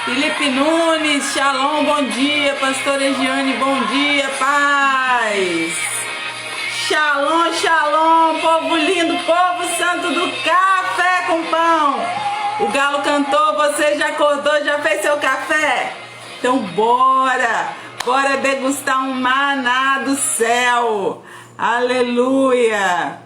Felipe Nunes, shalom, bom dia. Pastora Giane, bom dia, paz. Shalom, shalom, povo lindo, povo santo do café com pão. O galo cantou, você já acordou, já fez seu café? Então bora degustar um maná do céu. Aleluia.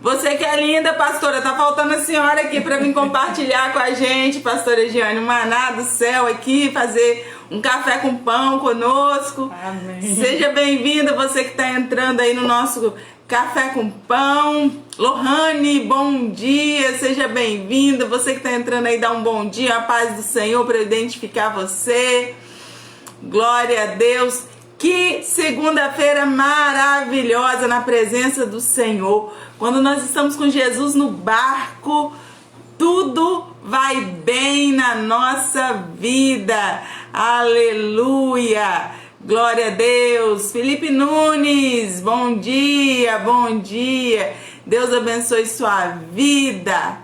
Você que é linda, pastora, tá faltando a senhora aqui para vir compartilhar com a gente, pastora Giane, um maná do céu aqui, fazer um café com pão conosco. Amém. Seja bem-vinda, você que está entrando aí no nosso café com pão. Lohane, bom dia, seja bem-vinda. Você que está entrando aí, dá um bom dia, a paz do Senhor para eu identificar você. Glória a Deus. Que segunda-feira maravilhosa na presença do Senhor. Quando nós estamos com Jesus no barco, tudo vai bem na nossa vida. Aleluia! Glória a Deus. Felipe Nunes, bom dia, bom dia. Deus abençoe sua vida.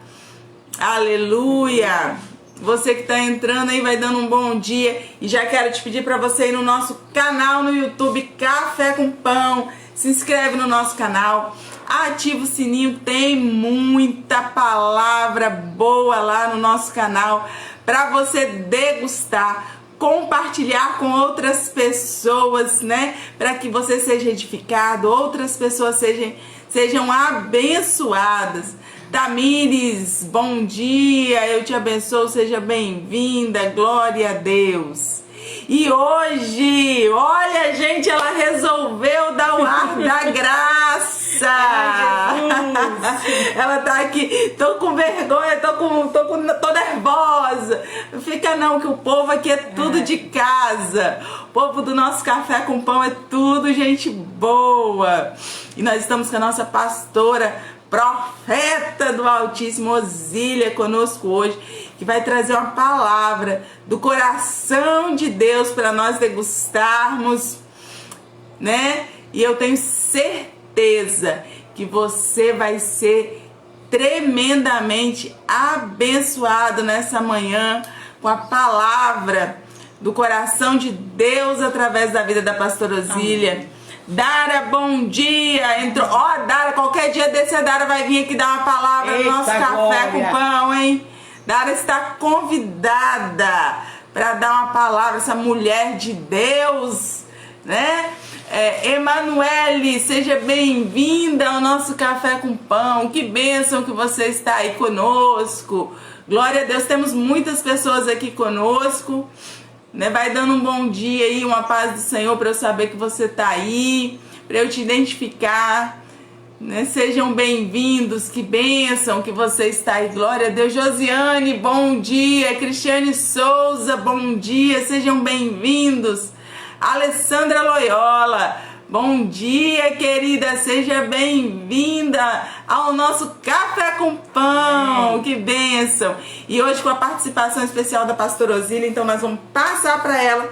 Aleluia! Você que está entrando aí vai dando um bom dia. E já quero te pedir para você ir no nosso canal no YouTube, Café com Pão. Se inscreve no nosso canal. Ativa o sininho, tem muita palavra boa lá no nosso canal para você degustar, compartilhar com outras pessoas, né? Para que você seja edificado, outras pessoas sejam abençoadas. Tamires, bom dia, eu te abençoo, seja bem-vinda, glória a Deus. E hoje, olha gente, ela resolveu dar o ar da graça. Ela tá aqui, tô com vergonha, tô nervosa. Não fica não, que o povo aqui é tudo de casa. O povo do nosso Café com Pão é tudo gente boa. E nós estamos com a nossa pastora, profeta do Altíssimo, Osília, conosco hoje, que vai trazer uma palavra do coração de Deus para nós degustarmos, né? E eu tenho certeza que você vai ser tremendamente abençoado nessa manhã com a palavra do coração de Deus através da vida da pastora Osília. Amém. Dara, bom dia. Entrou. Ó, Dara, qualquer dia desse a Dara vai vir aqui dar uma palavra no nosso Café com Pão, hein? Dara está convidada para dar uma palavra, essa mulher de Deus, né? Emanuele, seja bem-vinda ao nosso Café com Pão. Que bênção que você está aí conosco. Glória a Deus, temos muitas pessoas aqui conosco. Né, vai dando um bom dia aí, uma paz do Senhor para eu saber que você tá aí, para eu te identificar, né? Sejam bem-vindos, que bênção que você está aí, glória a Deus. Josiane, bom dia. Cristiane Souza, bom dia, sejam bem-vindos. Alessandra Loyola, bom dia, querida, seja bem-vinda ao nosso Café com Pão, que bênção! E hoje com a participação especial da pastora Osília, então nós vamos passar para ela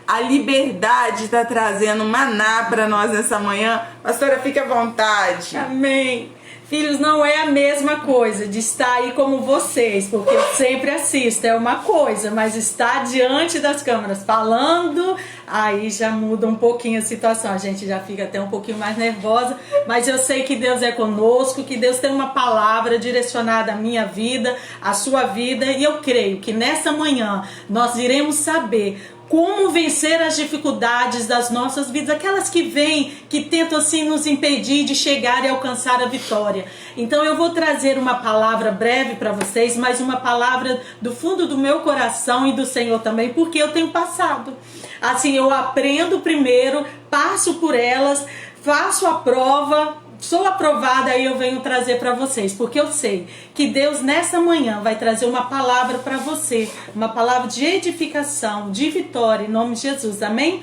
a liberdade de estar trazendo maná para nós nessa manhã. Pastora, fique à vontade. Amém. Filhos, não é a mesma coisa de estar aí como vocês, porque eu sempre assisto, é uma coisa, mas estar diante das câmeras falando, aí já muda um pouquinho a situação, a gente já fica até um pouquinho mais nervosa, mas eu sei que Deus é conosco, que Deus tem uma palavra direcionada à minha vida, à sua vida, e eu creio que nessa manhã nós iremos saber como vencer as dificuldades das nossas vidas, aquelas que vêm, que tentam assim nos impedir de chegar e alcançar a vitória. Então eu vou trazer uma palavra breve para vocês, mas uma palavra do fundo do meu coração e do Senhor também, porque eu tenho passado. Assim, eu aprendo primeiro, passo por elas, faço a prova, sou aprovada, aí eu venho trazer para vocês, porque eu sei que Deus nessa manhã vai trazer uma palavra para você, uma palavra de edificação, de vitória, em nome de Jesus, amém?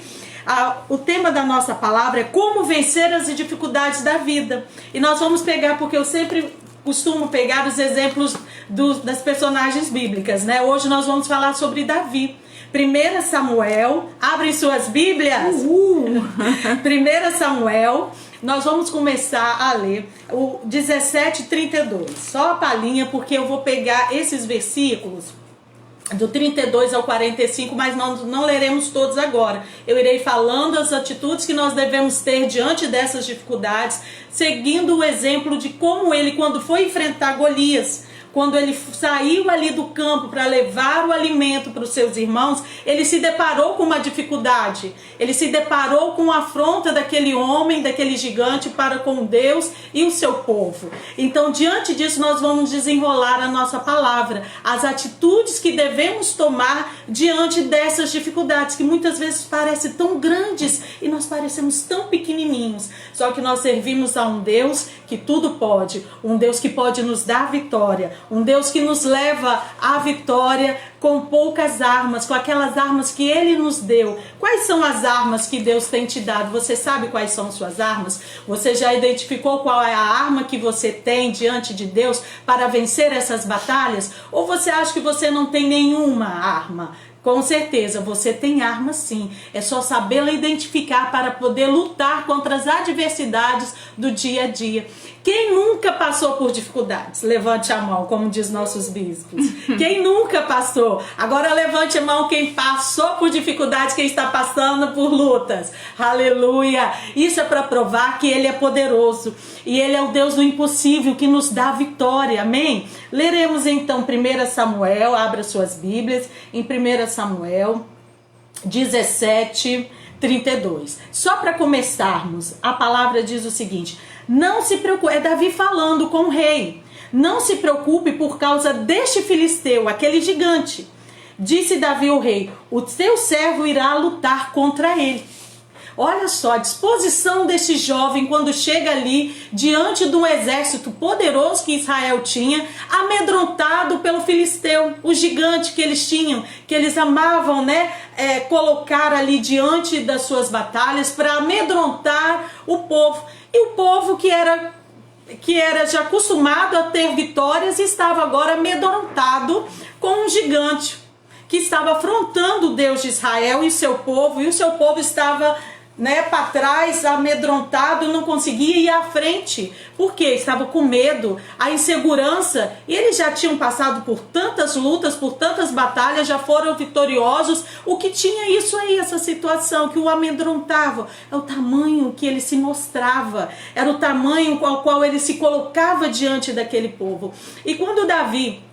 O tema da nossa palavra é como vencer as dificuldades da vida, e nós vamos pegar, porque eu sempre costumo pegar os exemplos das personagens bíblicas, né? Hoje nós vamos falar sobre Davi. 1 Samuel, abrem suas Bíblias. 1 Samuel, nós vamos começar a ler o 17:32. Só a palhinha, porque eu vou pegar esses versículos do 32 ao 45, mas nós não leremos todos agora. Eu irei falando as atitudes que nós devemos ter diante dessas dificuldades, seguindo o exemplo de como ele, quando foi enfrentar Golias, quando ele saiu ali do campo para levar o alimento para os seus irmãos, ele se deparou com uma dificuldade. Ele se deparou com a afronta daquele homem, daquele gigante para com Deus e o seu povo. Então, diante disso, nós vamos desenrolar a nossa palavra, as atitudes que devemos tomar diante dessas dificuldades, que muitas vezes parecem tão grandes e nós parecemos tão pequenininhos. Só que nós servimos a um Deus que tudo pode, um Deus que pode nos dar vitória, um Deus que nos leva à vitória com poucas armas, com aquelas armas que Ele nos deu. Quais são as armas que Deus tem te dado? Você sabe quais são suas armas? Você já identificou qual é a arma que você tem diante de Deus para vencer essas batalhas? Ou você acha que você não tem nenhuma arma? Com certeza, você tem arma sim. É só sabê-la identificar para poder lutar contra as adversidades do dia a dia. Quem nunca passou por dificuldades? Levante a mão, como diz nossos bispos. Quem nunca passou? Agora levante a mão quem passou por dificuldades, quem está passando por lutas. Aleluia! Isso é para provar que Ele é poderoso. E Ele é o Deus do impossível, que nos dá vitória. Amém? Leremos então 1 Samuel, abra suas Bíblias, em 1 Samuel 17, 32. Só para começarmos, a palavra diz o seguinte: não se preocupe, é Davi falando com o rei. Não se preocupe por causa deste filisteu, aquele gigante. Disse Davi ao rei: o seu servo irá lutar contra ele. Olha só a disposição desse jovem quando chega ali diante de um exército poderoso que Israel tinha, amedrontado pelo filisteu, o gigante que eles tinham, que eles amavam, colocar ali diante das suas batalhas para amedrontar o povo. E o povo que era já acostumado a ter vitórias estava agora amedrontado com um gigante que estava afrontando o Deus de Israel e o seu povo estava para trás, amedrontado, não conseguia ir à frente, porque estava com medo, a insegurança, e eles já tinham passado por tantas lutas, por tantas batalhas, já foram vitoriosos. O que tinha isso aí, essa situação que o amedrontava, é o tamanho que ele se mostrava, era o tamanho com o qual ele se colocava diante daquele povo. E quando Davi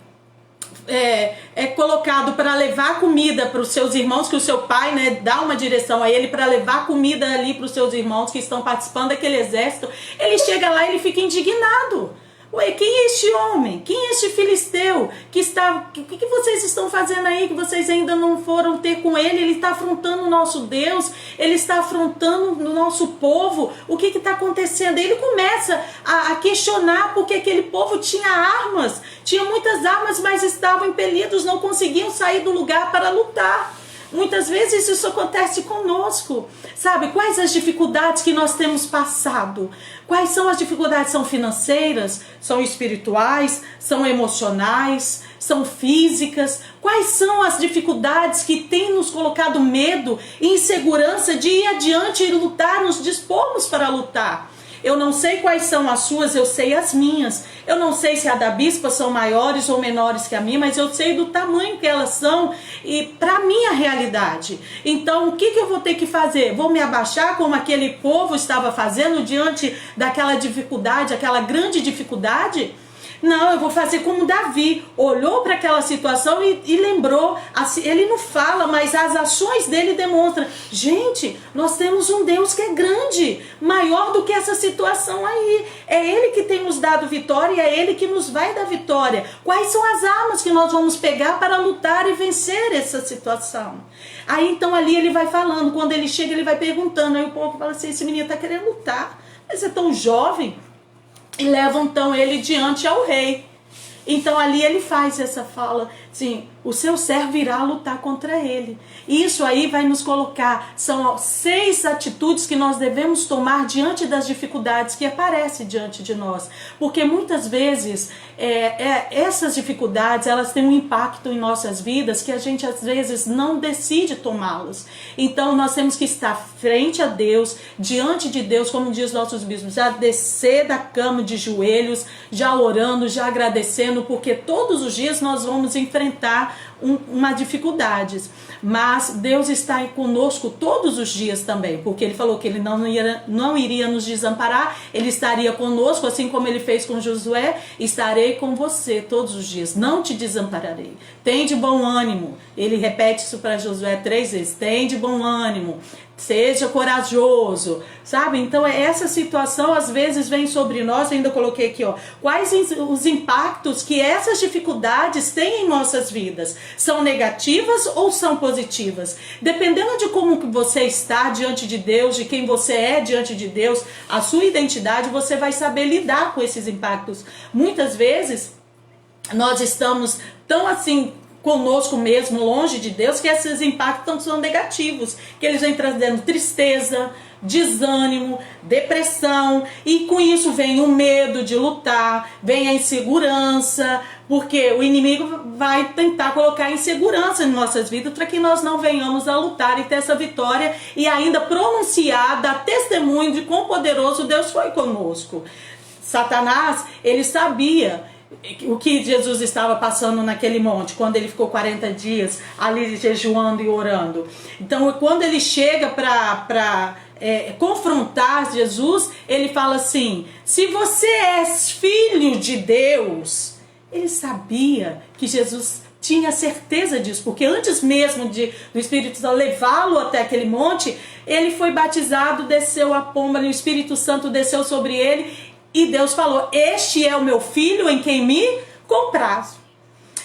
é colocado para levar comida para os seus irmãos, que o seu pai dá uma direção a ele para levar comida ali para os seus irmãos que estão participando daquele exército, ele chega lá e ele fica indignado. Ué, quem é este homem? Quem é este filisteu? O que vocês estão fazendo aí que vocês ainda não foram ter com ele? Ele está afrontando o nosso Deus, ele está afrontando o nosso povo. O que está acontecendo? Ele começa a questionar porque aquele povo tinha armas, tinha muitas armas, mas estavam impelidos, não conseguiam sair do lugar para lutar. Muitas vezes isso acontece conosco, sabe? Quais as dificuldades que nós temos passado? Quais são as dificuldades? São financeiras? São espirituais? São emocionais? São físicas? Quais são as dificuldades que têm nos colocado medo e insegurança de ir adiante e lutar, nos dispormos para lutar? Eu não sei quais são as suas, eu sei as minhas. Eu não sei se a da bispa são maiores ou menores que a minha, mas eu sei do tamanho que elas são e para a minha realidade. Então, o que eu vou ter que fazer? Vou me abaixar como aquele povo estava fazendo diante daquela dificuldade, aquela grande dificuldade? Não, eu vou fazer como Davi, olhou para aquela situação e lembrou. Ele não fala, mas as ações dele demonstram. Gente, nós temos um Deus que é grande, maior do que essa situação aí. É Ele que tem nos dado vitória e é Ele que nos vai dar vitória. Quais são as armas que nós vamos pegar para lutar e vencer essa situação? Aí então ali ele vai falando, quando ele chega ele vai perguntando, aí o povo fala assim, esse menino está querendo lutar, mas é tão jovem. E levam então ele diante ao rei. Então ali ele faz essa fala, sim, o seu servo irá lutar contra ele. Isso aí vai nos colocar, são 6 atitudes que nós devemos tomar diante das dificuldades que aparecem diante de nós. Porque muitas vezes essas dificuldades, elas têm um impacto em nossas vidas que a gente às vezes não decide tomá-las. Então nós temos que estar frente a Deus, diante de Deus, como diz nossos bispos, já descer da cama de joelhos, já orando, já agradecendo, porque todos os dias nós vamos enfrentar uma dificuldades. Mas Deus está conosco todos os dias também, porque Ele falou que Ele não iria nos desamparar, Ele estaria conosco, assim como Ele fez com Josué. Estarei com você todos os dias, não te desampararei. Tem de bom ânimo. Ele repete isso para Josué 3 vezes. Tem de bom ânimo. Seja corajoso, sabe? Então essa situação às vezes vem sobre nós. Eu ainda coloquei aqui, ó, quais os impactos que essas dificuldades têm em nossas vidas? São negativas ou são positivas? Dependendo de como você está diante de Deus, de quem você é diante de Deus, a sua identidade, você vai saber lidar com esses impactos. Muitas vezes nós estamos tão assim conosco mesmo, longe de Deus, que esses impactos são negativos, que eles vêm trazendo tristeza, desânimo, depressão, e com isso vem o medo de lutar, vem a insegurança, porque o inimigo vai tentar colocar insegurança em nossas vidas para que nós não venhamos a lutar e ter essa vitória e ainda pronunciar, dar testemunho de quão poderoso Deus foi conosco. Satanás, ele sabia o que Jesus estava passando naquele monte, quando ele ficou 40 dias ali jejuando e orando. Então, quando ele chega para confrontar Jesus, ele fala assim: se você és filho de Deus. Ele sabia que Jesus tinha certeza disso, porque antes mesmo do Espírito Santo levá-lo até aquele monte, ele foi batizado, desceu a pomba, e o Espírito Santo desceu sobre ele. E Deus falou: este é o meu filho em quem me comprazo.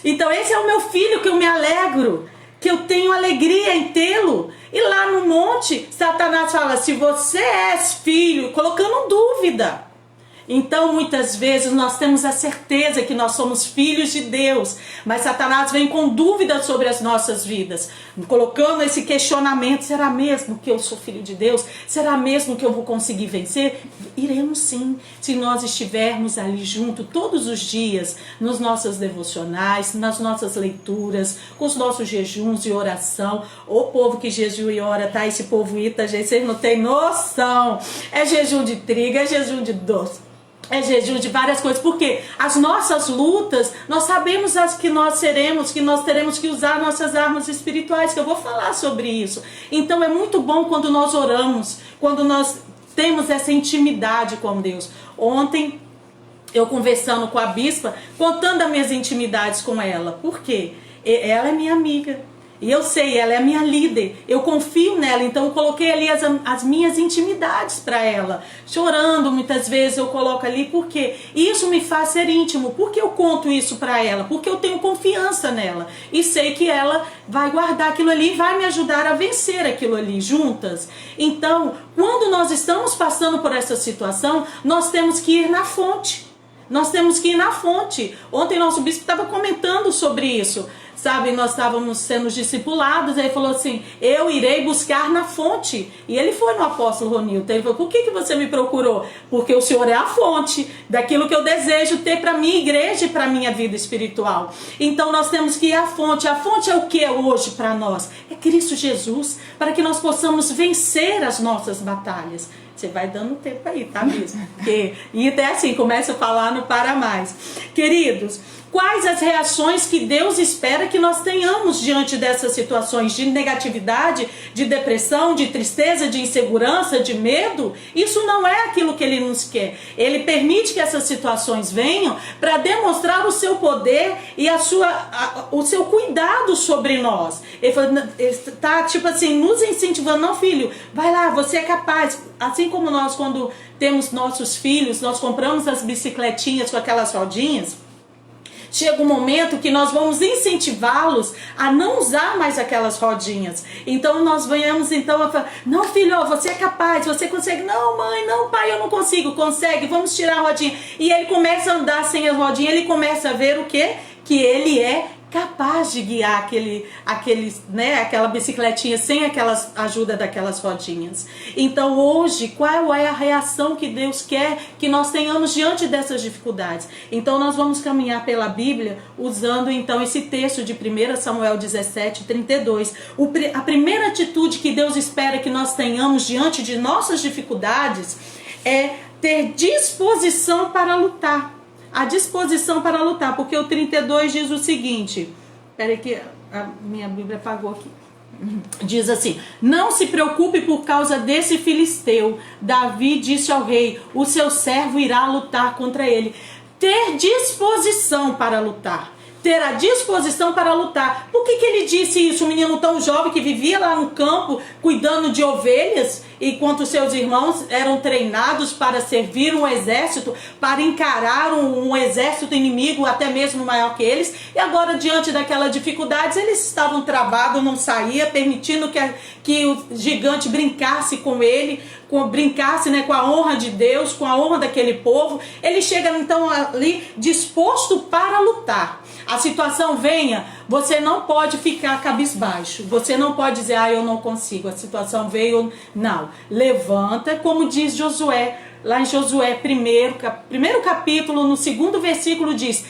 Então esse é o meu filho que eu me alegro, que eu tenho alegria em tê-lo. E lá no monte, Satanás fala: se você és filho, colocando dúvida. Então muitas vezes nós temos a certeza que nós somos filhos de Deus, mas Satanás vem com dúvidas sobre as nossas vidas, colocando esse questionamento: será mesmo que eu sou filho de Deus? Será mesmo que eu vou conseguir vencer? Iremos sim, se nós estivermos ali junto todos os dias, nos nossos devocionais, nas nossas leituras, com os nossos jejuns e oração. O povo que jejua e ora, tá? Esse povo ita, gente, vocês não têm noção. É jejum de trigo, é jejum de doce, é jejum de várias coisas, porque as nossas lutas, nós sabemos as que nós seremos, que nós teremos que usar nossas armas espirituais, que eu vou falar sobre isso. Então é muito bom quando nós oramos, quando nós temos essa intimidade com Deus. Ontem, eu conversando com a bispa, contando as minhas intimidades com ela. Por quê? Ela é minha amiga. E eu sei, ela é a minha líder, eu confio nela, então eu coloquei ali as minhas intimidades para ela. Chorando muitas vezes eu coloco ali, porque isso me faz ser íntimo. Por que eu conto isso para ela? Porque eu tenho confiança nela e sei que ela vai guardar aquilo ali e vai me ajudar a vencer aquilo ali juntas. Então, quando nós estamos passando por essa situação, nós temos que ir na fonte. Nós temos que ir na fonte. Ontem nosso bispo estava comentando sobre isso. Sabe, nós estávamos sendo discipulados, aí ele falou assim: eu irei buscar na fonte. E ele foi no apóstolo Ronilton, ele falou: por que você me procurou? Porque o Senhor é a fonte daquilo que eu desejo ter para minha igreja e para minha vida espiritual. Então nós temos que ir à fonte. A fonte é o que é hoje para nós? É Cristo Jesus, para que nós possamos vencer as nossas batalhas. Você vai dando tempo aí, tá mesmo? Porque, e até assim, começa a falar, não para mais. Queridos, quais as reações que Deus espera que nós tenhamos diante dessas situações de negatividade, de depressão, de tristeza, de insegurança, de medo? Isso não é aquilo que Ele nos quer. Ele permite que essas situações venham para demonstrar o seu poder e o seu cuidado sobre nós. Ele está tipo assim, nos incentivando: não, filho, vai lá, você é capaz. Assim como nós, quando temos nossos filhos, nós compramos as bicicletinhas com aquelas rodinhas. Chega um momento que nós vamos incentivá-los a não usar mais aquelas rodinhas. Então nós venhamos então a falar: não, filho, você é capaz, você consegue. Não, mãe, não, pai, eu não consigo. Consegue, vamos tirar a rodinha. E ele começa a andar sem a rodinha, ele começa a ver o quê? Que ele é capaz de guiar aquela bicicletinha sem ajuda daquelas rodinhas. Então hoje, qual é a reação que Deus quer que nós tenhamos diante dessas dificuldades? Então nós vamos caminhar pela Bíblia usando então esse texto de 1 Samuel 17, 32. A primeira atitude que Deus espera que nós tenhamos diante de nossas dificuldades é ter disposição para lutar. A disposição para lutar, porque o 32 diz o seguinte, peraí que A minha Bíblia apagou aqui. Diz assim: não se preocupe por causa desse filisteu. Davi disse ao rei: o seu servo irá lutar contra ele. Ter disposição para lutar. Ter a disposição para lutar. Por que ele disse isso? Um menino tão jovem que vivia lá no campo cuidando de ovelhas, enquanto seus irmãos eram treinados para servir um exército, para encarar um exército inimigo até mesmo maior que eles, e agora diante daquelas dificuldades eles estavam travados, não saía, permitindo que o gigante brincasse com ele, brincasse, né, com a honra de Deus, com a honra daquele povo. Ele chega então ali disposto para lutar. A situação venha, você não pode ficar cabisbaixo, você não pode dizer, eu não consigo, a situação veio, não. Levanta, como diz Josué, lá em Josué, primeiro capítulo, no 2º versículo diz,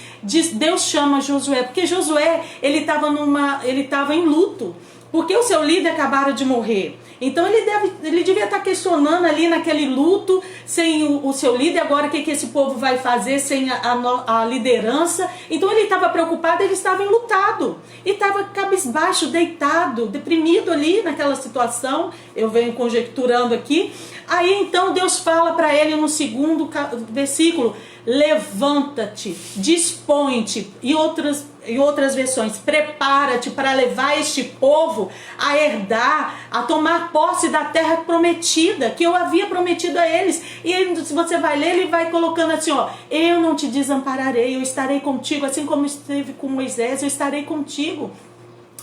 Deus chama Josué, porque Josué, ele estava em luto, porque o seu líder acabara de morrer. Então ele devia estar questionando ali naquele luto, sem o seu líder, agora o que esse povo vai fazer sem a liderança. Então ele estava preocupado, ele estava enlutado, e estava cabisbaixo, deitado, deprimido ali naquela situação. Eu venho conjecturando aqui. Aí então Deus fala para ele no 2º versículo: levanta-te, dispõe-te, e outras versões, prepara-te para levar este povo a herdar, a tomar posse da terra prometida, que eu havia prometido a eles. E aí, se você vai ler, ele vai colocando assim, eu não te desampararei, eu estarei contigo, assim como esteve com Moisés, eu estarei contigo.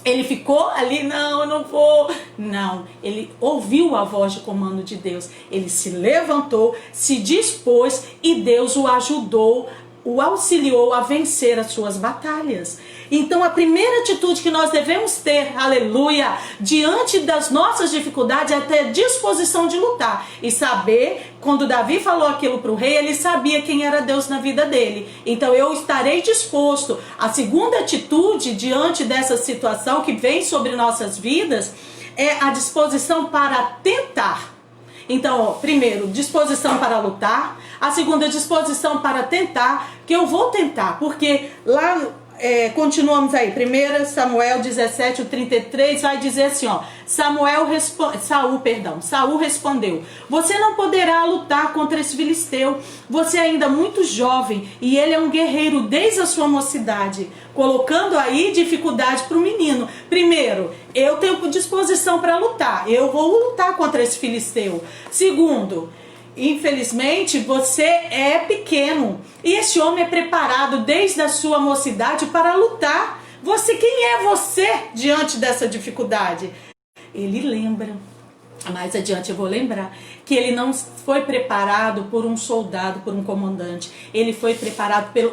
Ele ficou ali, não, eu não vou. Não, ele ouviu a voz de comando de Deus. Ele se levantou, se dispôs e Deus o ajudou, o auxiliou a vencer as suas batalhas. Então a primeira atitude que nós devemos ter, aleluia, diante das nossas dificuldades é ter disposição de lutar. E saber, quando Davi falou aquilo para o rei, ele sabia quem era Deus na vida dele. Então eu estarei disposto. A segunda atitude diante dessa situação que vem sobre nossas vidas é a disposição para tentar. Então, primeiro, disposição para lutar. A segunda, disposição para tentar, que eu vou tentar, porque lá, continuamos aí, 1 Samuel 17:33 vai dizer assim, Saul respondeu: você não poderá lutar contra esse filisteu, você é ainda muito jovem e ele é um guerreiro desde a sua mocidade, colocando aí dificuldade para o menino. Primeiro, eu tenho disposição para lutar, eu vou lutar contra esse filisteu. Segundo, infelizmente você é pequeno e esse homem é preparado desde a sua mocidade para lutar. Quem é você diante dessa dificuldade? Ele lembra, mais adiante eu vou lembrar, que ele não foi preparado por um soldado, por um comandante. Ele foi preparado pelo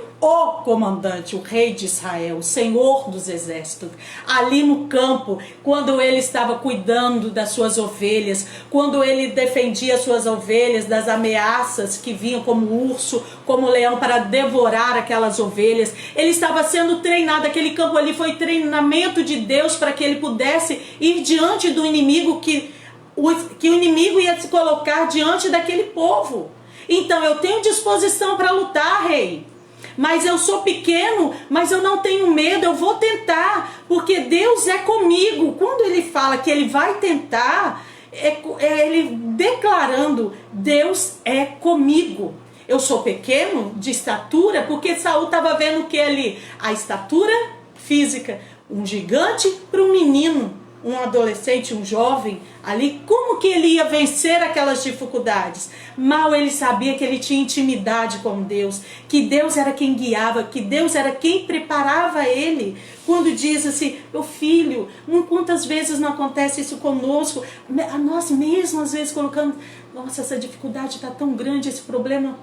comandante, o rei de Israel, o Senhor dos exércitos. Ali no campo, quando ele estava cuidando das suas ovelhas, quando ele defendia as suas ovelhas das ameaças que vinham como urso, como leão para devorar aquelas ovelhas, ele estava sendo treinado. Aquele campo ali foi treinamento de Deus para que ele pudesse ir diante do inimigo, que o inimigo ia se colocar diante daquele povo. Então eu tenho disposição para lutar, rei, mas eu sou pequeno, mas eu não tenho medo, eu vou tentar, porque Deus é comigo. Quando ele fala que ele vai tentar, é ele declarando: Deus é comigo. Eu sou pequeno de estatura, porque Saul estava vendo o que ali? A estatura física, um gigante para um menino, um adolescente, um jovem ali. Como que ele ia vencer aquelas dificuldades? Mal ele sabia que ele tinha intimidade com Deus, que Deus era quem guiava, que Deus era quem preparava ele. Quando diz assim: meu filho, quantas vezes não acontece isso conosco? Nós mesmos às vezes colocamos: nossa, essa dificuldade está tão grande, esse problema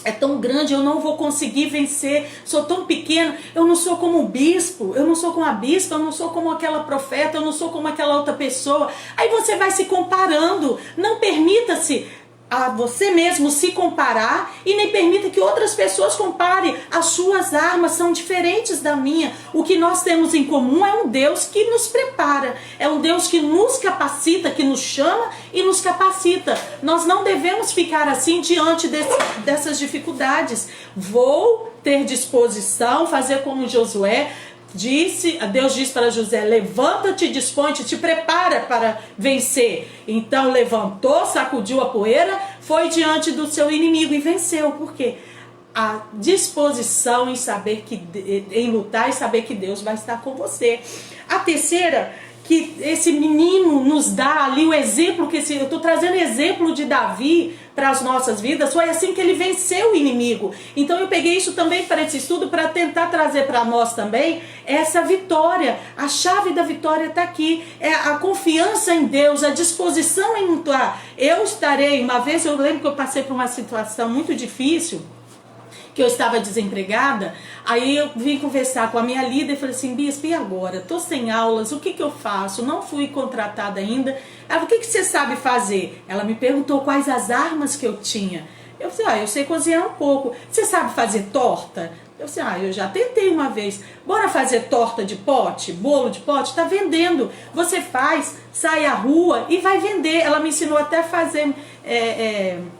é tão grande, eu não vou conseguir vencer, sou tão pequeno, eu não sou como o bispo, eu não sou como a bispa, eu não sou como aquela profeta, eu não sou como aquela outra pessoa. Aí você vai se comparando. Não permita-se a você mesmo se comparar, e nem permita que outras pessoas comparem. As suas armas são diferentes da minha. O que nós temos em comum é um Deus que nos prepara, é um Deus que nos capacita, que nos chama e nos capacita. Nós não devemos ficar assim diante dessas dificuldades. Vou ter disposição, fazer como Josué, Deus disse para José: levanta-te, dispõe-te, te prepara para vencer. Então levantou, sacudiu a poeira, foi diante do seu inimigo e venceu. Por quê? A disposição em lutar e saber que Deus vai estar com você. A terceira, que esse menino nos dá ali o exemplo, eu estou trazendo exemplo de Davi para as nossas vidas, foi assim que ele venceu o inimigo. Então eu peguei isso também para esse estudo, para tentar trazer para nós também essa vitória. A chave da vitória está aqui, é a confiança em Deus, a disposição em lutar. Eu estarei, uma vez eu lembro que eu passei por uma situação muito difícil, que eu estava desempregada, aí eu vim conversar com a minha líder e falei assim: bispo, e agora? Estou sem aulas, o que eu faço? Não fui contratada ainda. Ela falou: o que você sabe fazer? Ela me perguntou quais as armas que eu tinha. Eu falei: eu sei cozinhar um pouco. Você sabe fazer torta? Eu falei: eu já tentei uma vez. Bora fazer torta de pote, bolo de pote? Está vendendo. Você faz, sai à rua e vai vender. Ela me ensinou até a fazer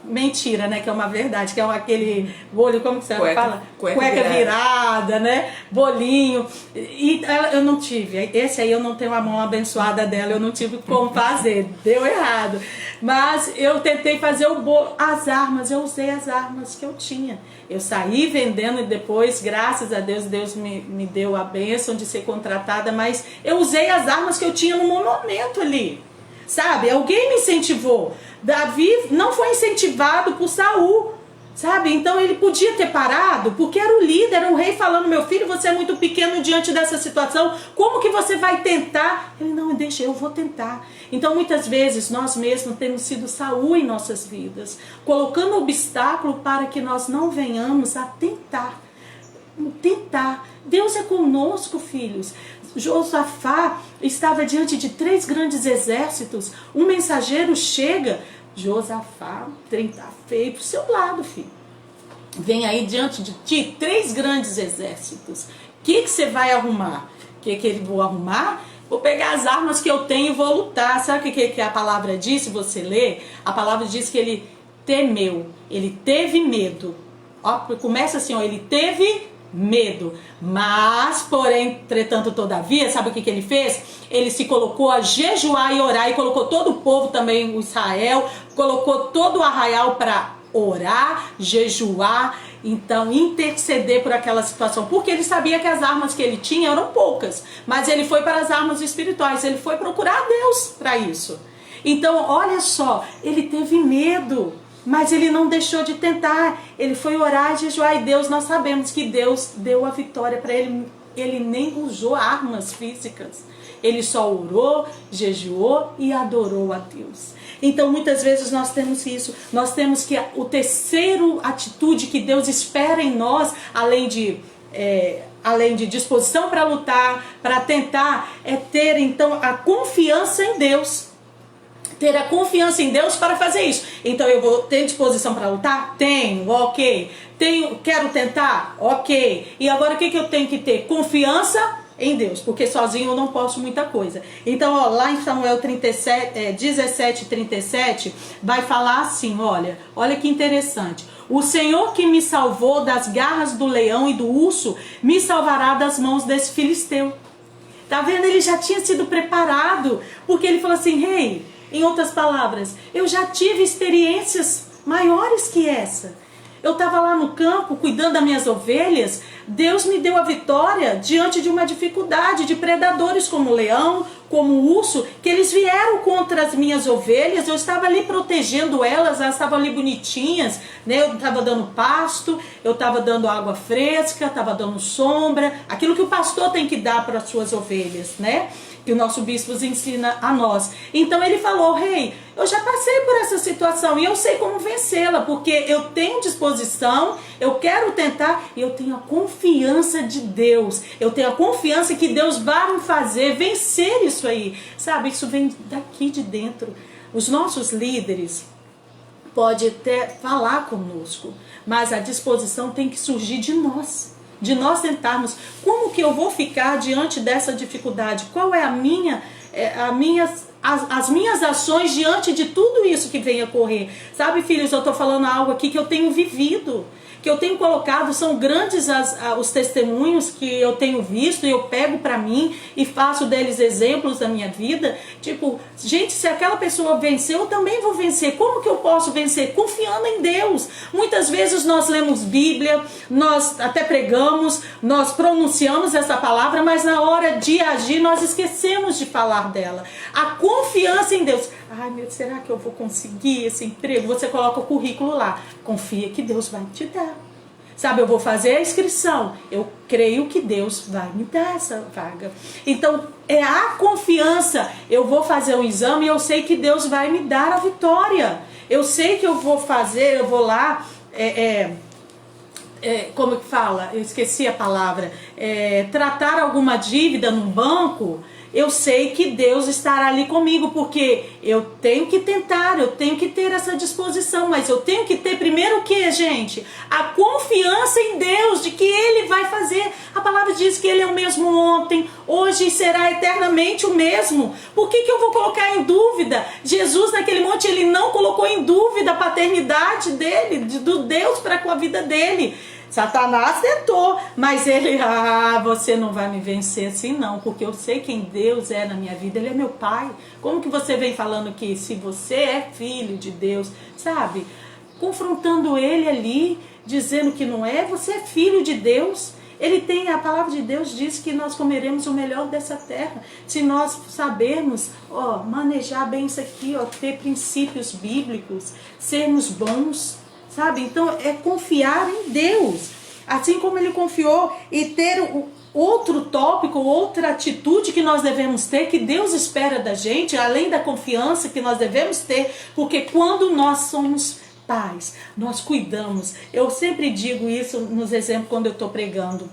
mentira, né? Que é uma verdade, que é aquele bolho, como que você fala? Cueca virada, né? Bolinho. E eu não tive. Esse aí eu não tenho a mão abençoada dela, eu não tive como fazer. Deu errado. Mas eu tentei fazer o bolo. As armas, eu usei as armas que eu tinha. Eu saí vendendo e depois, graças a Deus, Deus me deu a bênção de ser contratada, mas eu usei as armas que eu tinha no momento ali. Sabe? Alguém me incentivou. Davi não foi incentivado por Saul, sabe? Então ele podia ter parado, porque era o líder, era o rei falando: meu filho, você é muito pequeno diante dessa situação, como que você vai tentar? Ele: não, deixa, eu vou tentar. Então muitas vezes nós mesmos temos sido Saul em nossas vidas, colocando obstáculo para que nós não venhamos a tentar. Deus é conosco, filhos. Josafá estava diante de 3 grandes exércitos. Um mensageiro chega: Josafá, o trem tá feio pro seu lado, filho. Vem aí diante de ti 3 grandes exércitos. O que você vai arrumar? O que ele vou arrumar? Vou pegar as armas que eu tenho e vou lutar. Sabe o que a palavra diz? Se você ler, a palavra diz que ele temeu, ele teve medo. Ó, começa assim, ó, ele teve medo, mas porém, entretanto, todavia, sabe o que ele fez? Ele se colocou a jejuar e orar, e colocou todo o povo também, o Israel, colocou todo o arraial para orar, jejuar, então interceder por aquela situação, porque ele sabia que as armas que ele tinha eram poucas, mas ele foi para as armas espirituais, ele foi procurar Deus para isso. Então olha só, ele teve medo, mas ele não deixou de tentar. Ele foi orar e jejuar, e Deus, nós sabemos que Deus deu a vitória para ele. Ele nem usou armas físicas. Ele só orou, jejuou e adorou a Deus. Então muitas vezes nós temos isso. Nós temos que o terceiro atitude que Deus espera em nós, além de disposição para lutar, para tentar, é ter então a confiança em Deus. Ter a confiança em Deus para fazer isso. Então eu vou ter disposição para lutar? Tenho, ok. Quero tentar? Ok. E agora o que eu tenho que ter? Confiança em Deus, porque sozinho eu não posso muita coisa. Então ó, lá em Samuel 17:37 vai falar assim, olha que interessante: o Senhor que me salvou das garras do leão e do urso me salvará das mãos desse filisteu. Tá vendo? Ele já tinha sido preparado, porque ele falou assim: rei, em outras palavras, eu já tive experiências maiores que essa. Eu estava lá no campo cuidando das minhas ovelhas. Deus me deu a vitória diante de uma dificuldade de predadores como o leão, como o urso, que eles vieram contra as minhas ovelhas. Eu estava ali protegendo elas estavam ali bonitinhas, né? Eu estava dando pasto, eu estava dando água fresca, estava dando sombra, aquilo que o pastor tem que dar para as suas ovelhas, né? Que o nosso bispo ensina a nós. Então ele falou: rei, eu já passei por essa situação e eu sei como vencê-la, porque eu tenho disposição, eu quero tentar, e eu tenho a confiança de Deus, eu tenho a confiança que Deus vai me fazer vencer isso aí, sabe? Isso vem daqui de dentro. Os nossos líderes podem até falar conosco, mas a disposição tem que surgir de nós tentarmos. Como que eu vou ficar diante dessa dificuldade? Qual é a minha as minhas ações diante de tudo isso que vem a ocorrer. Sabe, filhos, eu estou falando algo aqui que eu tenho vivido, que eu tenho colocado, são grandes os testemunhos que eu tenho visto e eu pego para mim e faço deles exemplos da minha vida. Tipo, gente, se aquela pessoa venceu, eu também vou vencer. Como que eu posso vencer? Confiando em Deus. Muitas vezes nós lemos Bíblia, nós até pregamos, nós pronunciamos essa palavra, mas na hora de agir nós esquecemos de falar dela. A confiança em Deus. Ai, meu, será que eu vou conseguir esse emprego? Você coloca o currículo lá. Confia que Deus vai te dar. Sabe, eu vou fazer a inscrição. Eu creio que Deus vai me dar essa vaga. Então, é a confiança. Eu vou fazer o exame e eu sei que Deus vai me dar a vitória. Eu sei que eu vou fazer, eu vou lá... como que fala? Eu esqueci a palavra. Tratar alguma dívida no banco... Eu sei que Deus estará ali comigo, porque eu tenho que tentar, eu tenho que ter essa disposição, mas eu tenho que ter primeiro o que, gente? A confiança em Deus, de que Ele vai fazer. A palavra diz que Ele é o mesmo ontem, hoje e será eternamente o mesmo. Por que eu vou colocar em dúvida? Jesus naquele monte, Ele não colocou em dúvida a paternidade dele, do Deus para com a vida dele. Satanás tentou, mas ele, você não vai me vencer assim não, porque eu sei quem Deus é na minha vida, Ele é meu Pai. Como que você vem falando que se você é filho de Deus, sabe? Confrontando Ele ali, dizendo que não é, você é filho de Deus. Ele tem, a palavra de Deus diz que nós comeremos o melhor dessa terra, se nós sabermos, manejar bem isso aqui, ter princípios bíblicos, sermos bons. Sabe? Então é confiar em Deus, assim como Ele confiou, e ter outro tópico, outra atitude que nós devemos ter, que Deus espera da gente, além da confiança que nós devemos ter, porque quando nós somos pais, nós cuidamos. Eu sempre digo isso nos exemplos quando eu estou pregando.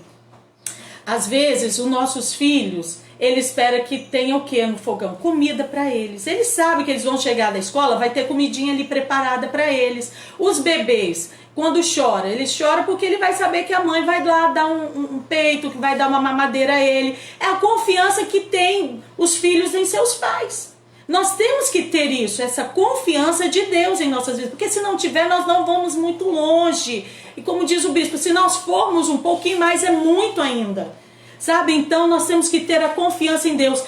Às vezes os nossos filhos, ele espera que tenha o que no fogão? Comida para eles. Ele sabe que eles vão chegar da escola, vai ter comidinha ali preparada para eles. Os bebês, quando chora, ele chora porque ele vai saber que a mãe vai lá dar um peito, que vai dar uma mamadeira a ele. É a confiança que tem os filhos em seus pais. Nós temos que ter isso, essa confiança de Deus em nossas vidas, porque se não tiver, nós não vamos muito longe. E como diz o bispo, se nós formos um pouquinho mais, é muito ainda. Sabe? Então nós temos que ter a confiança em Deus.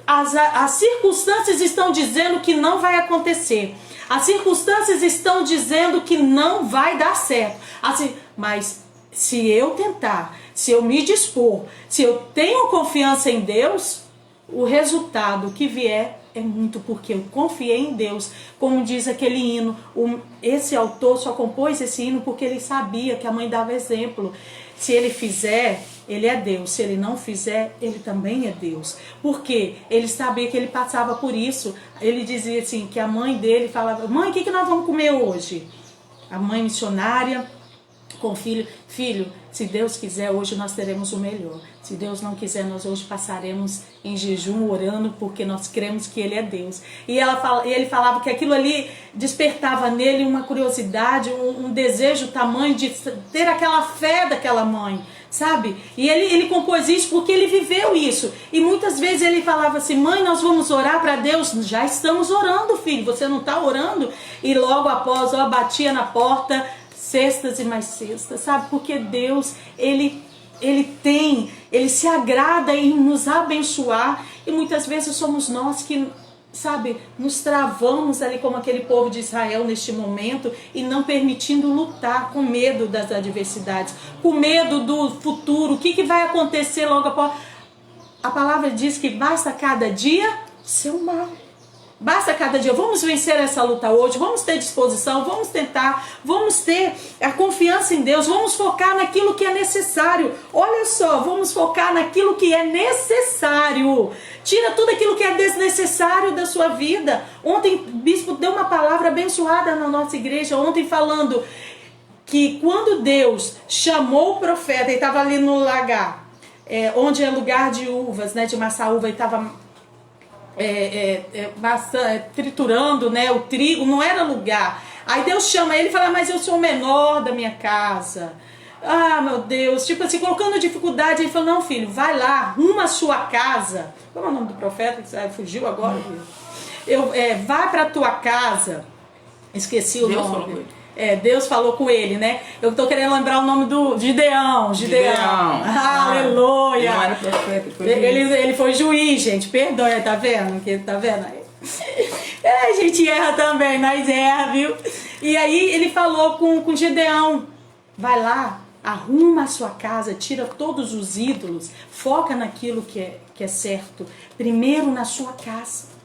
As circunstâncias estão dizendo que não vai acontecer. As circunstâncias estão dizendo que não vai dar certo. Assim, mas se eu tentar, se eu me dispor, se eu tenho confiança em Deus, o resultado que vier é muito, porque eu confiei em Deus. Como diz aquele hino, esse autor só compôs esse hino porque ele sabia que a mãe dava exemplo. Se ele fizer, ele é Deus. Se ele não fizer, ele também é Deus. Porque ele sabia que ele passava por isso. Ele dizia assim, que a mãe dele falava, mãe, o que nós vamos comer hoje? A mãe missionária com o filho, filho, se Deus quiser, hoje nós teremos o melhor. Se Deus não quiser, nós hoje passaremos em jejum, orando, porque nós cremos que Ele é Deus. E ele falava que aquilo ali despertava nele uma curiosidade, um desejo tamanho de ter aquela fé daquela mãe, sabe? E ele compôs isso porque ele viveu isso. E muitas vezes ele falava assim, mãe, nós vamos orar para Deus. Já estamos orando, filho, você não está orando? E logo após, batia na porta, cestas e mais cestas, sabe? Porque Deus, Ele se agrada em nos abençoar, e muitas vezes somos nós que, sabe, nos travamos ali como aquele povo de Israel neste momento, e não permitindo lutar, com medo das adversidades, com medo do futuro, o que vai acontecer logo após. A palavra diz que basta cada dia o seu mal. Basta cada dia, vamos vencer essa luta hoje, vamos ter disposição, vamos tentar, vamos ter a confiança em Deus, vamos focar naquilo que é necessário. Olha só, vamos focar naquilo que é necessário. Tira tudo aquilo que é desnecessário da sua vida. Ontem o bispo deu uma palavra abençoada na nossa igreja, ontem falando que quando Deus chamou o profeta, ele estava ali no lagar, onde é lugar de uvas, né, de massa uva, ele estava triturando, né, o trigo, não era lugar. Aí Deus chama ele e fala, mas eu sou o menor da minha casa, Ah, meu Deus, tipo assim, colocando dificuldade, ele falou, não, filho, vai lá, arruma a sua casa. Qual é o nome do profeta? Fugiu agora? Vai pra tua casa. Esqueci o Deus nome. falou com ele. Deus falou com ele, né? Eu tô querendo lembrar o nome do Gideão. Aleluia. Ele não era profeta, ele foi juiz, gente. Perdoe, tá vendo? Tá vendo aí? A gente erra também, nós erra, viu? E aí ele falou com Gideão, vai lá, arruma a sua casa, tira todos os ídolos, foca naquilo que é certo, primeiro na sua casa.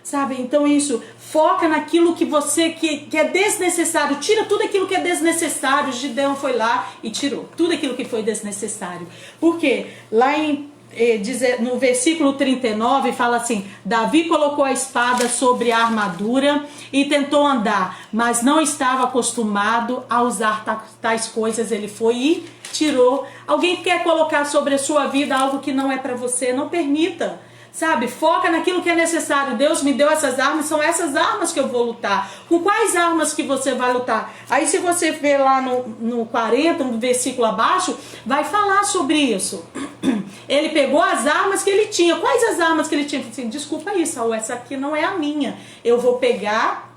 Sabe, então isso, foca naquilo que você, que é desnecessário, tira tudo aquilo que é desnecessário. Gideão foi lá e tirou tudo aquilo que foi desnecessário. Por quê? Lá no versículo 39 fala assim, Davi colocou a espada sobre a armadura e tentou andar, mas não estava acostumado a usar tais coisas, ele foi e tirou. Alguém quer colocar sobre a sua vida algo que não é para você, não permita. Sabe, foca naquilo que é necessário. Deus me deu essas armas, são essas armas que eu vou lutar. Com quais armas que você vai lutar? Aí se você ver lá no 40, no versículo abaixo, vai falar sobre isso. Ele pegou as armas que ele tinha. Quais as armas que ele tinha? Assim, desculpa aí, Saul, essa aqui não é a minha. Eu vou pegar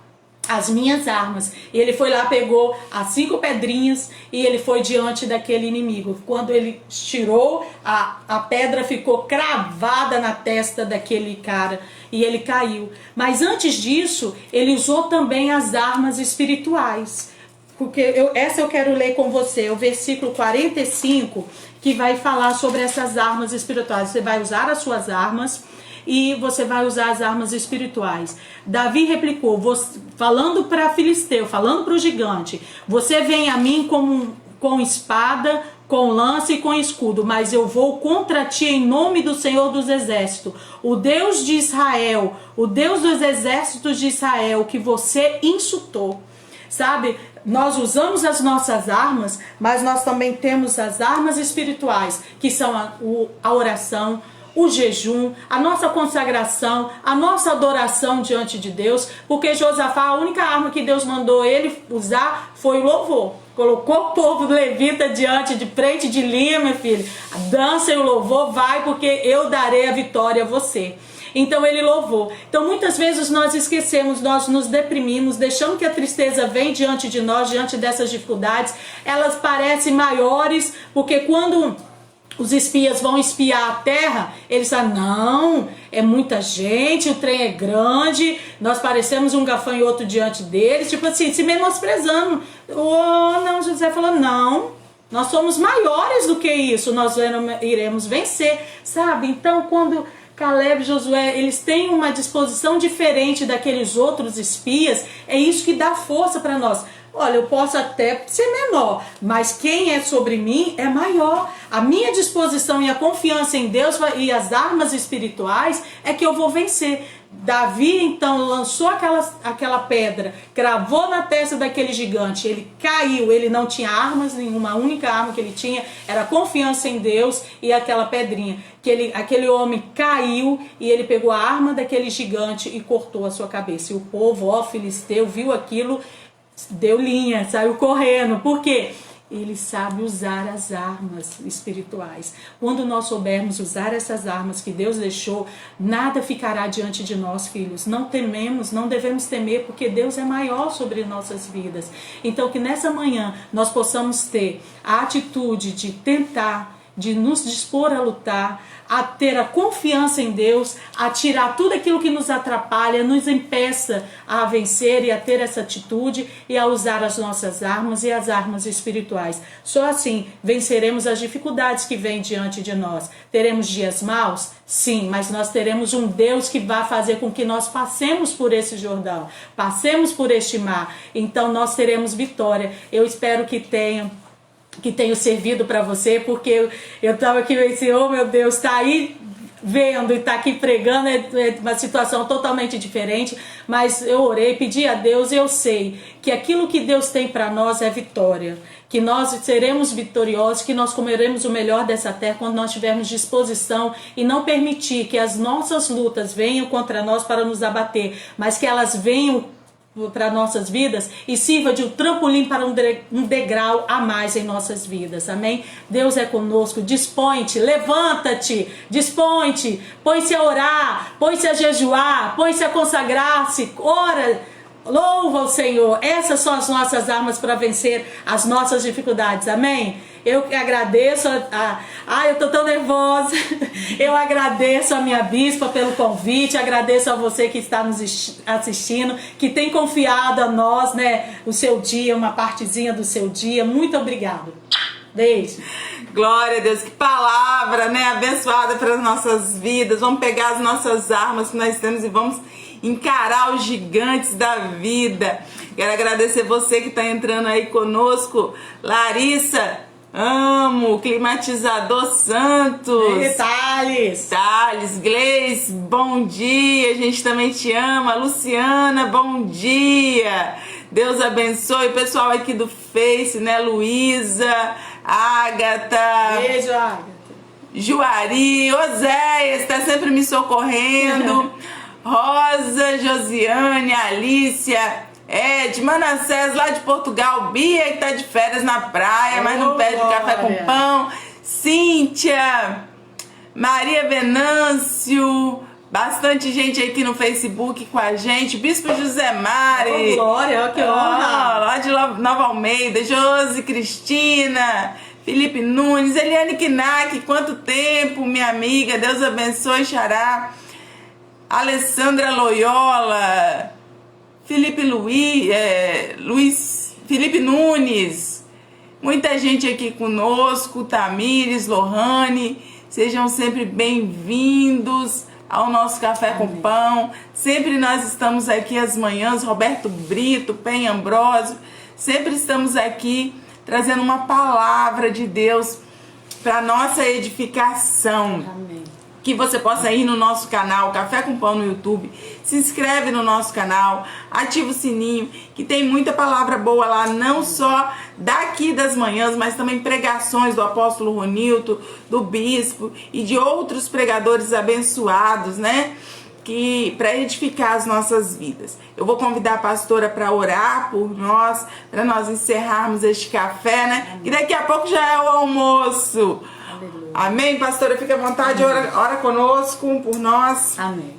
as minhas armas. E ele foi lá, pegou as 5 pedrinhas e ele foi diante daquele inimigo. Quando ele tirou, a pedra ficou cravada na testa daquele cara e ele caiu. Mas antes disso, ele usou também as armas espirituais. Porque essa eu quero ler com você, o versículo 45, que vai falar sobre essas armas espirituais. Você vai usar as suas armas e você vai usar as armas espirituais. Davi replicou, falando para Filisteu, falando para o gigante, você vem a mim com espada, com lança e com escudo, mas eu vou contra ti em nome do Senhor dos Exércitos, o Deus de Israel, o Deus dos exércitos de Israel, que você insultou. Sabe, nós usamos as nossas armas, mas nós também temos as armas espirituais, que são a oração, o jejum, a nossa consagração, a nossa adoração diante de Deus, porque Josafá, a única arma que Deus mandou ele usar foi o louvor. Colocou o povo levita diante de frente de linha, meu filho, a dança e o louvor, vai, porque eu darei a vitória a você. Então ele louvou. Então muitas vezes nós esquecemos, nós nos deprimimos, deixando que a tristeza vem diante de nós, diante dessas dificuldades. Elas parecem maiores, porque quando os espias vão espiar a terra, eles falam, não, é muita gente, o trem é grande, nós parecemos um gafanhoto diante deles, tipo assim, se menosprezando. Não, José falou, não, nós somos maiores do que isso, nós iremos vencer, sabe? Então quando Caleb e Josué, eles têm uma disposição diferente daqueles outros espias, é isso que dá força para nós. Olha, eu posso até ser menor, mas quem é sobre mim é maior. A minha disposição e a confiança em Deus e as armas espirituais é que eu vou vencer. Davi então lançou aquela pedra, cravou na testa daquele gigante, ele caiu, ele não tinha armas nenhuma, a única arma que ele tinha era confiança em Deus e aquela pedrinha. Aquele homem caiu e ele pegou a arma daquele gigante e cortou a sua cabeça. E o povo, filisteu, viu aquilo, deu linha, saiu correndo. Por quê? Ele sabe usar as armas espirituais. Quando nós soubermos usar essas armas que Deus deixou, nada ficará diante de nós, filhos. Não tememos, não devemos temer, porque Deus é maior sobre nossas vidas. Então que nessa manhã nós possamos ter a atitude de tentar, de nos dispor a lutar, a ter a confiança em Deus, a tirar tudo aquilo que nos atrapalha, nos impeça a vencer e a ter essa atitude e a usar as nossas armas e as armas espirituais. Só assim venceremos as dificuldades que vêm diante de nós. Teremos dias maus? Sim, mas nós teremos um Deus que vai fazer com que nós passemos por esse Jordão, passemos por este mar. Então nós teremos vitória. Eu espero que tenha servido para você, porque eu estava aqui assim, oh meu Deus, está aí vendo e está aqui pregando, é uma situação totalmente diferente, mas eu orei, pedi a Deus e eu sei que aquilo que Deus tem para nós é vitória, que nós seremos vitoriosos, que nós comeremos o melhor dessa terra quando nós tivermos disposição e não permitir que as nossas lutas venham contra nós para nos abater, mas que elas venham para nossas vidas e sirva de um trampolim para um degrau a mais em nossas vidas, amém? Deus é conosco, dispõe-te, levanta-te, dispõe-te, põe-se a orar, põe-se a jejuar, põe-se a consagrar-se, ora, louva o Senhor. Essas são as nossas armas para vencer as nossas dificuldades, amém? Eu agradeço, eu tô tão nervosa. Eu agradeço a minha bispa pelo convite, agradeço a você que está nos assistindo, que tem confiado a nós, né, o seu dia, uma partezinha do seu dia. Muito obrigado. Beijo. Glória a Deus, que palavra, né, abençoada para as nossas vidas. Vamos pegar as nossas armas que nós temos e vamos encarar os gigantes da vida. Quero agradecer você que está entrando aí conosco, Larissa. Amo, Climatizador Santos. Thales, Gleice, bom dia, a gente também te ama. Luciana, bom dia. Deus abençoe o pessoal aqui do Face, né? Luísa, Ágata. Beijo, Ágata. Juari, Oséias, está sempre me socorrendo. Rosa, Josiane, Alícia, Ed, Manassés lá de Portugal, Bia que tá de férias na praia, mas não pede café com pão, Cíntia, Maria Venâncio, bastante gente aqui no Facebook com a gente, Bispo José Mari, Glória, que honra, lá de Nova Almeida, Josi Cristina, Felipe Nunes, Eliane Knack, quanto tempo, minha amiga, Deus abençoe, xará, Alessandra Loyola, Felipe Felipe Nunes, muita gente aqui conosco, Tamires, Lohane, sejam sempre bem-vindos ao nosso Café com Pão. Sempre nós estamos aqui às manhãs, Roberto Brito, Penha Ambrósio, sempre estamos aqui trazendo uma palavra de Deus para nossa edificação. Amém. Que você possa ir no nosso canal Café com Pão no YouTube, se inscreve no nosso canal, ativa o sininho, que tem muita palavra boa lá, não só daqui das manhãs, mas também pregações do apóstolo Ronilton, do bispo e de outros pregadores abençoados, né? Que para edificar as nossas vidas. Eu vou convidar a pastora para orar por nós, para nós encerrarmos este café, né? Amém. E daqui a pouco já é o almoço. Amém, pastora? Fique à vontade, ora conosco, por nós. Amém.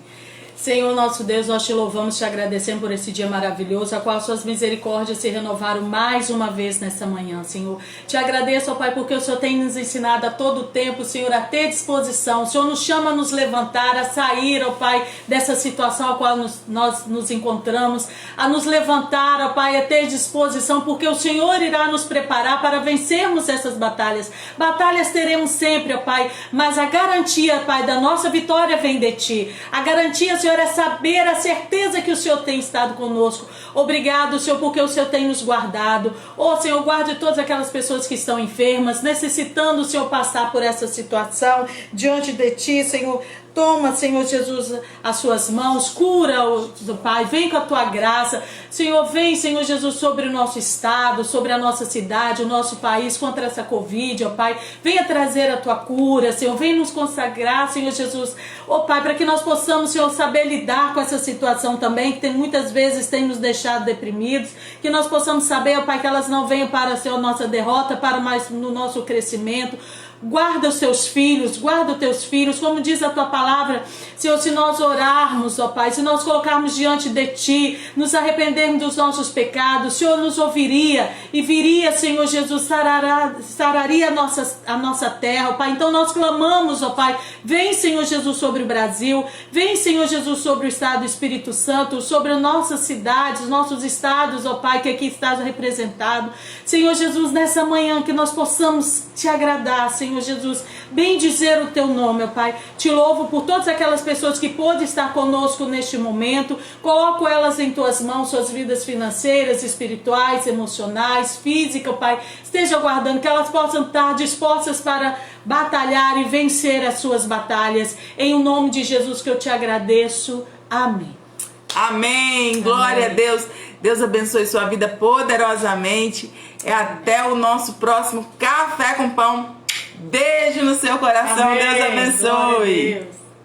Senhor nosso Deus, nós te louvamos, te agradecemos por esse dia maravilhoso, a qual suas misericórdias se renovaram mais uma vez nessa manhã, Senhor. Te agradeço, ó Pai, porque o Senhor tem nos ensinado a todo tempo, Senhor, a ter disposição. O Senhor nos chama a nos levantar, a sair, ó Pai, dessa situação a qual nós nos encontramos, a nos levantar, ó Pai, a ter disposição, porque o Senhor irá nos preparar para vencermos essas batalhas. Batalhas teremos sempre, ó Pai, mas a garantia, Pai, da nossa vitória vem de Ti. A garantia, Senhor, é saber a certeza que o Senhor tem estado conosco. Obrigado, Senhor, porque o Senhor tem nos guardado. Senhor, guarde todas aquelas pessoas que estão enfermas, necessitando o Senhor passar por essa situação diante de Ti, Senhor. Toma, Senhor Jesus, as suas mãos, cura, Pai, vem com a Tua graça. Senhor, vem, Senhor Jesus, sobre o nosso estado, sobre a nossa cidade, o nosso país, contra essa Covid, ó Pai. Venha trazer a Tua cura, Senhor, vem nos consagrar, Senhor Jesus, ó Pai, para que nós possamos, Senhor, saber lidar com essa situação também, que muitas vezes tem nos deixado deprimidos, que nós possamos saber, ó Pai, que elas não venham para ser a nossa derrota, para mais no nosso crescimento. Guarda os teus filhos, guarda os teus filhos, como diz a tua palavra, Senhor, se nós orarmos, ó Pai, se nós colocarmos diante de Ti, nos arrependermos dos nossos pecados, o Senhor nos ouviria e viria, Senhor Jesus, sararia a nossa terra, ó Pai. Então nós clamamos, ó Pai, vem, Senhor Jesus, sobre o Brasil, vem, Senhor Jesus, sobre o estado do Espírito Santo, sobre as nossas cidades, nossos estados, ó Pai, que aqui está representado. Senhor Jesus, nessa manhã que nós possamos Te agradar, Senhor Jesus, bem dizer o Teu nome, ó Pai. Te louvo por todas aquelas pessoas que podem estar conosco neste momento. Coloco elas em Tuas mãos, suas vidas financeiras, espirituais, emocionais, físicas, ó Pai. Esteja guardando que elas possam estar dispostas para batalhar e vencer as suas batalhas. Em o nome de Jesus que eu Te agradeço. Amém. Amém. Glória Amém. a Deus. Deus abençoe sua vida poderosamente. Até o nosso próximo Café com Pão. Beijo no seu coração. Amém. Deus abençoe.